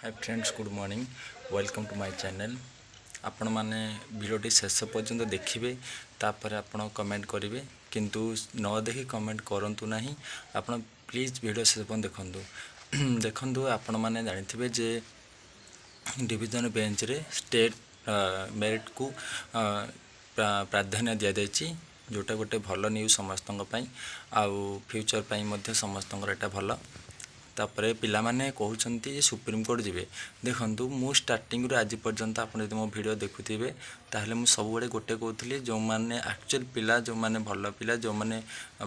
Hi friends, good morning. Welcome to my channel. आपण माने वीडियोटी शेष पर्यंत देखिए, तापर आपण कमेंट करेंगे, किंतु न देखि कमेंट करंतु नहीं। आपण प्लीज वीडियो शेष पर्यंत देखंतु देखंतु आपण माने जानिथिबे जे डिविजन बेंच रे स्टेट मेरिट को प्राधान्य दिया जायछि, जोटा गोटे भल न्यूज समस्तंग पई आउ फ्यूचर पई मध्य समस्तंगर एटा भल। तापरे पिला माने कहउछंती जे सुप्रीम कोर्ट जिवे। देखंतु मु स्टार्टिंग रु आज पर्यंत आपण यदि मो वीडियो देखुथिबे ताहले मु सब बडे गोटे कहउथली, जो माने एक्चुअल पिला, जो माने भल पिला, जो माने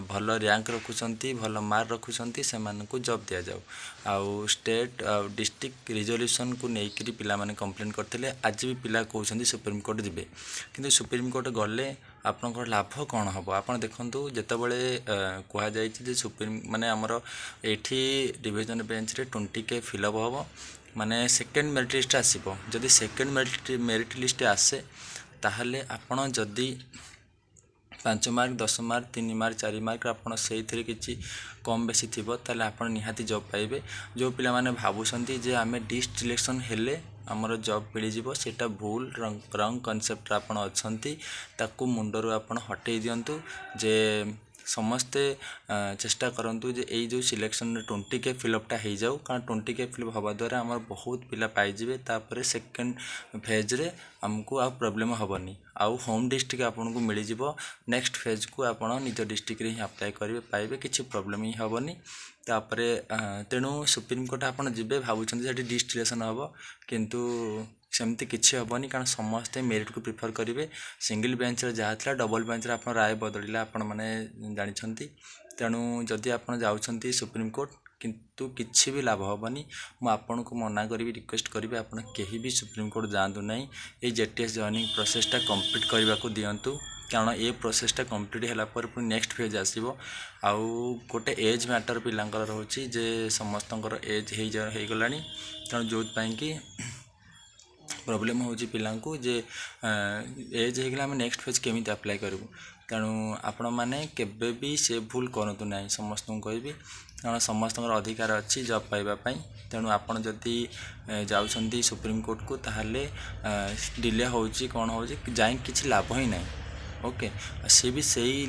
भल रैंक रखुछंती, भल मार्क रखुछंती, से मानकु जॉब दिया जाऊ। आउ स्टेट डिस्ट्रिक्ट रिजोल्यूशन को नेइकरी पिला माने कंप्लेन करथिले। आज भी पिला कहउछंती सुप्रीम कोर्ट जिवे, किंतु सुप्रीम कोर्ट गले आपनकर लाभ कौन हम। आपन देखंतु जेतेबेले कहा जायछि जे सुप्रीम माने हमर एठी डिविजन बेंच रे 20K फिलअप हम, माने सेकेंड मेरिट लिस्ट आसीबो। जदि सेकेंड मेरिट लिस्ट आसे ताहले आपण जदि 5 मार्क 10 मार्क 3 मार्क 4 मार्क आपन सेई थरे किछि कम बेसी थिबो, ताले आपन निहाती जॉब पाइबे। जो पिला माने भाबुसंती जे आमे डिस्ट सिलेक्शन हेले हमर जॉब मिल जिवो, सेटा भूल रंग कॉन्सेप्ट आपन अछंती। ताकू मुंडरो आपन हटै दियंतु जे समस्ते चेष्टा करंतु जे एई जो सिलेक्शन 20K फिलअपटा हो जाऊ, कारण 20K फिलअप हवा द्वारा आमर बहुत पिला पाई जिवे। तापरे सेकेंड फेज रे हमको आ प्रॉब्लम हबनी, आउ होम डिस्ट्रिक्ट आपन को मिल जिवो। नेक्स्ट फेज को आपन निज डिस्ट्रिक्ट रे ही अप्लाई करिवे पाइबे, किछि प्रॉब्लम ही हबनी। तापरे तेणु सुप्रीम कोर्ट आपन जिबे भाबुछंती सेठी डिस्ट्रिलेशन हबो, किंतु सेमती किछि हबनी, कारण समस्ते मेरिट को प्रिफर करिवे। सिंगल बेंच रे जहा थला डबल बेंच रे आपन राय बदलिला आपन माने जानिछंती। तेणु जदि आपन जाउछंती सुप्रीम कोर्ट, किंतु किछि भी लाभ हबनी। मु आपन को मना करिवि, रिक्वेस्ट करिवि, आपन केही भी सुप्रीम कोर्ट जांतु नहीं। ए जेटीएस जॉइनिंग प्रोसेसटा कंप्लीट करबा को दियंतु, कारण ए प्रोसेसटा कंप्लीट होला पर पुनी नेक्स्ट फेज आसीबो। आउ गोटे एज मैटर पिलांकर रहउची जे समस्तंकर एज हे गलानी, तेणु जोत पई कि प्रॉब्लम होची पिलांकु जे एज हे गला हम नेक्स्ट फेज केमिति अप्लाई करबु। तेणु आपण माने केबे भी से भूल करंतु नाही, समस्त कहबी, कारण समस्त अधिकार अच्छी जॉब पाइबा पई। तेणु आपण जदि जाउछंती सुप्रीम कोर्ट को, ताहले डिले होची कोन होची जाई किछि लाभ ही नाही। ओके, से भी सही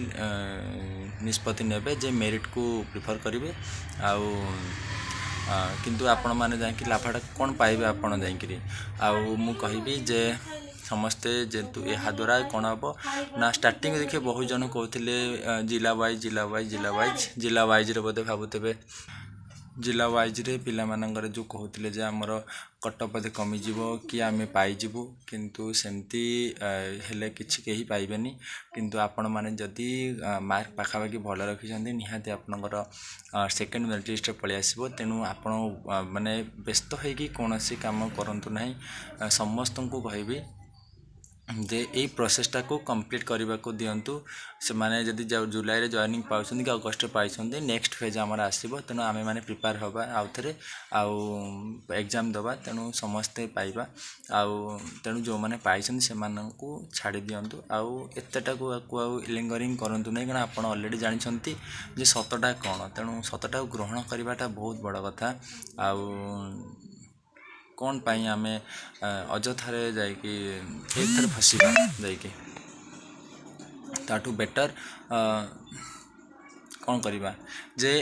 निष्पत्ति नेबे जे मेरिट को प्रिफर करिवे। आउ किंतु आपण माने जाई कि लाभटा कोन पाइबे आपण जाई कि। आउ मु कहिबी जे समस्ते जेतु ଏହା द्वारा कौन हम ना स्टार्टिंग देखिए बहुत जन कहते जिला वाइज रे बोधे भावुते जिला वाइज रे पिला मानकर जो कहते जे आमर कटअफ बोधे कमिजिव कि आम पाइबू, किंतु सेमती हेले किछि केही पाइबेनी। किंतु आपण माने जदि मार्क पाखापाखि भल रखिछंती, निहाती आपनकर सेकेंड मेरिट लिस्ट पळि आसीबो। तेणु आपण माने व्यस्त होइकी कोनोसी काम करंतु नाही। समस्तंकु कहबी जे ए प्रोसेसटा को कंप्लीट करबा को दियंतु। से माने जदि जुलाई रे जॉइनिंग पाउछंती कि अगस्त रे पाइछंती, नेक्स्ट फेज हमर आसीबो। तेणु आमे माने प्रिपेयर हबा आउ थरे आउ एग्जाम दबा। तेणु समस्ते पाइबा, आउ तेणु जो माने पाइछंती से माननकु छाडी दियंतु। आउ एतेटा को आउ लिंगरिंग करंतु नै, कारण आपण ऑलरेडी जानिछंती जे सतटा कोन। तेणु सतटा को ग्रहण करबाटा बहुत बड़ कथा। आउ कौन पाई आमे अजथारे जाइकी एथरे फसीबा जाइकी, ताठू बेटर कौन करिबा जे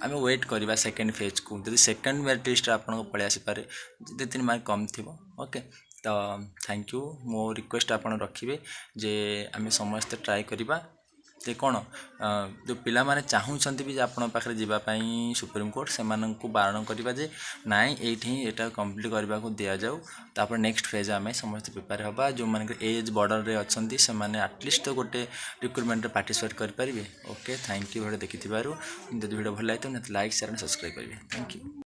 आमे वेट करिबा सेकेंड फेज को। जदि सेकेंड मेरिट लिस्ट आपन को पळे आसी पारे, जदि 3 मार्क कम थिबो। ओके, तो थैंक यू। मो रिक्वेस्ट आपन रखिबे जे आमे समस्त ट्राई करिबा जे कौन जो पिला माने चाहूछंती भी आपन पाखरे जिबा पई सुप्रीम कोर्ट, से माननकु बारण करिबा जे नाइ एठी एटा कंप्लीट करबा को दिया जाऊ। तापर नेक्स्ट फेज आमे समस्त प्रिपेयर हबा। जो माने एज बॉर्डर रे अछंती से माने एटलीस्ट तो गोटे रिक्रूटमेंट रे पार्टिसिपेट कर परिबे। ओके, थैंक यू वीडियो देखिथिबारु। जदि वीडियो भल लागै तो लाइक शेयर एंड सब्सक्राइब करिवे। Thank you.